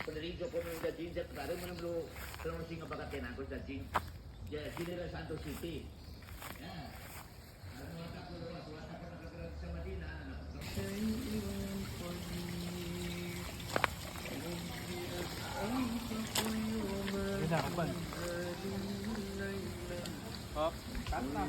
Penerijo ko nung dajin sa karo mo nang lo singa bagat yan ako dajin. General Santos City. Ya. Ano wata ko nakatira sa Madina anak. Hinapan. Oh, kanta.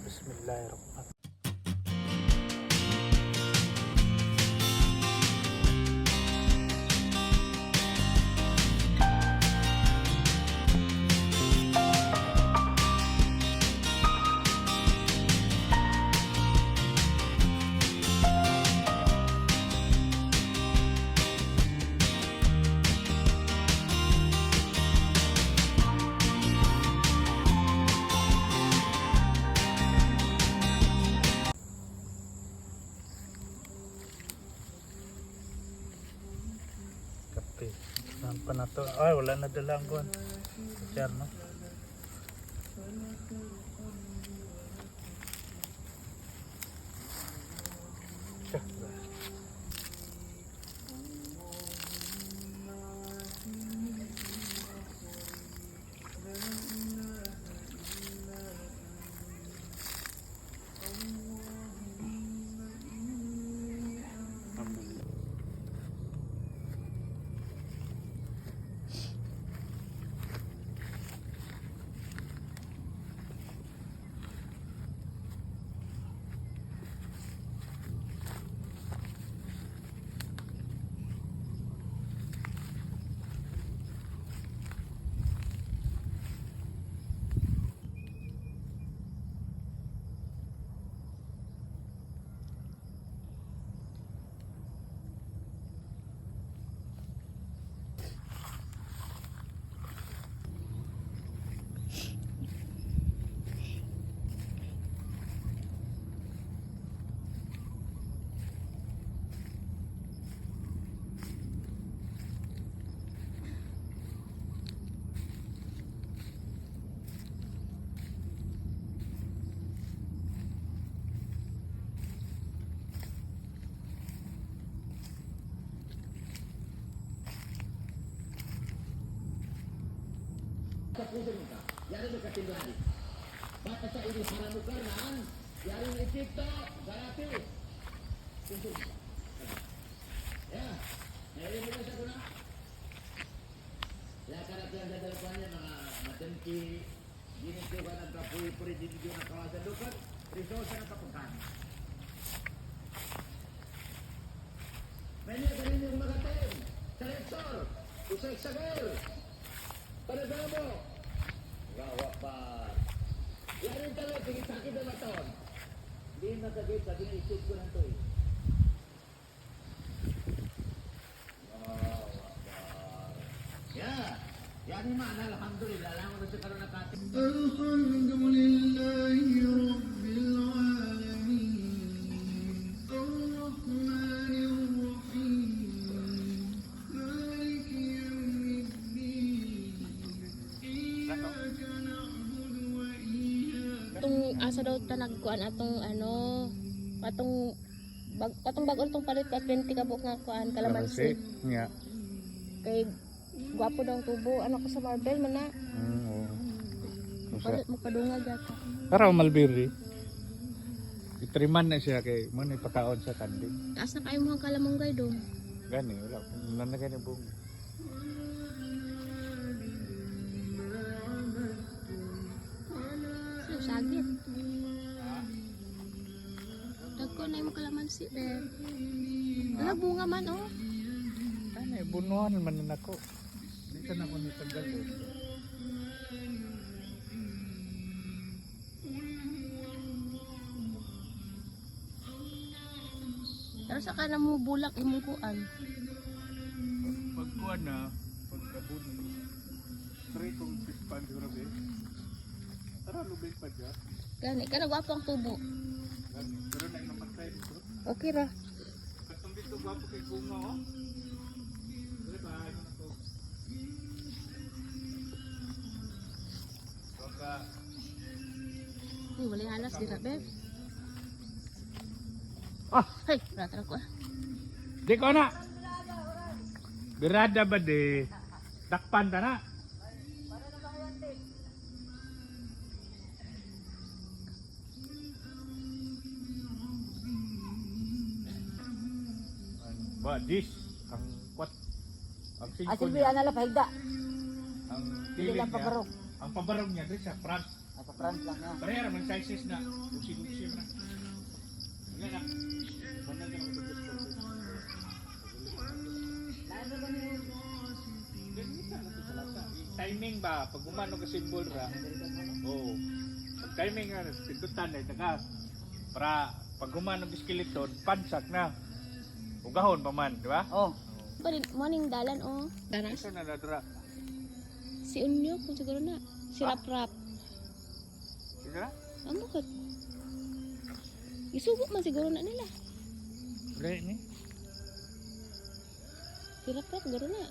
Bismillahirrahmanirrahim. Kape. Saan pa na to? Ay, wala na dalang kuhan. Sir, no? Tiyah. Sa puso mo ka, yari mo katindahan. Baka sa ini para mo karnaan, yari mo itikto, gratis. Puso mo ka. Ya, yari mo sa kuna. Ya, karatihan sa dalapan niya, mga matemki, ginito ka ng kapuy-puy, dinigyo ng kawasan lukat, risosa ng kapagkan. Manya ka rin yung magatim, sa Repsol, Usay-Sagol, Panagamo, gawa pa. Yan yung talaga, sakit na baton. Hindi masagit, sabi nga isip ko lang ito eh. Gawa pa. Yeah. Yan yung man, alhamdulillah. Alam mo na sa karoon na katin. Alhamdulillahi Rabbil Alamin. Ar-Rahmanir Rahim. Maliki Yawmiddin. Iyyaka na'budu wa iyyaka Atong asa daw talagkuan atong patong bag-on tong palit at 20 kabuk nga kuan kalamansi. Nga. Kay gwapo daw ang tubo ano ko sa Marvel man na. Oo. Palit mo kadungag yata. Para malbiri. Itriman na siya kay mo ni pakaon sa kandi. Taas na kayo mga kalamanggay dong. Gani wala. Nanagay ni bung. So, sagit. Dagko na yung kalamansi eh. Wala bunga man oh. Ano bunuhan man nako. Dito na ko ni tagal. Pero sa kana mo bulak imong kuan. Pagkuan na, pagkabun. Try kong pispan siguro ba? Tara, lubig pa dyan. Gani ka nagwapo ang tubo. Pero na namatay dito. Okay ra. Katong dito gwapo kay Bunga, oh. Dili ba, ano na to? Pagka, Wala halas dira, beb. ah, Hey, rata ko. di ko na. Birada ba di? Takpan ta na. Ba, this ang kwat. Ang Ay, singko silbi, niya. ano lang, pahigda. Ang Hindi kilid lang niya. pabarong. Ang pabarong niya dito sa front. Ay, pa-front lang na. Parehara man sizes na. Usi-usi na. Wala na. Wala na ako dito. Timing ba? Pag umano ka symbol ra. Oo. Pag timing nga, pindutan na taga. Para pag umano ka skeleton, pansak na. Ugahon pa man, di ba? Oh, Morning dalan oh. Daras. Ito na nadra. Si Unyo kung siguro na. Si Rap-Rap. Ito na? Ang bukod. Isubo man siguro na nila. Wala ni. Si Rap-Rap siguro na.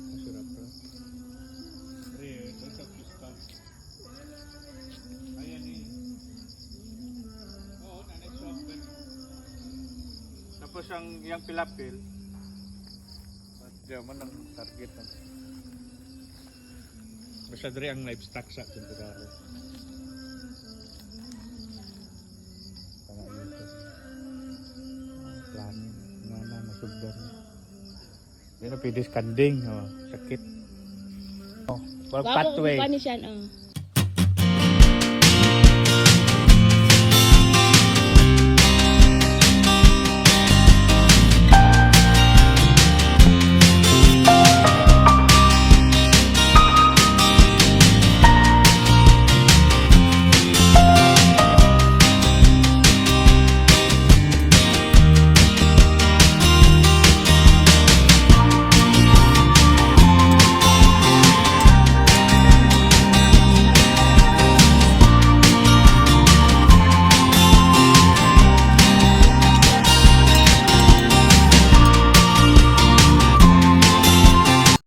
Masarap pa. Pre, ito sa pispan. Ayan eh. Oo, nanay swap ka. Tapos ang iyang pilapil. At diyan man ang target na. Basta diri ang livestock sa temporary. Tama dito. Plano na masugdan. Yan ang pwede skanding, oh, sakit. Oh, well, pathway. Paano siya? Oh.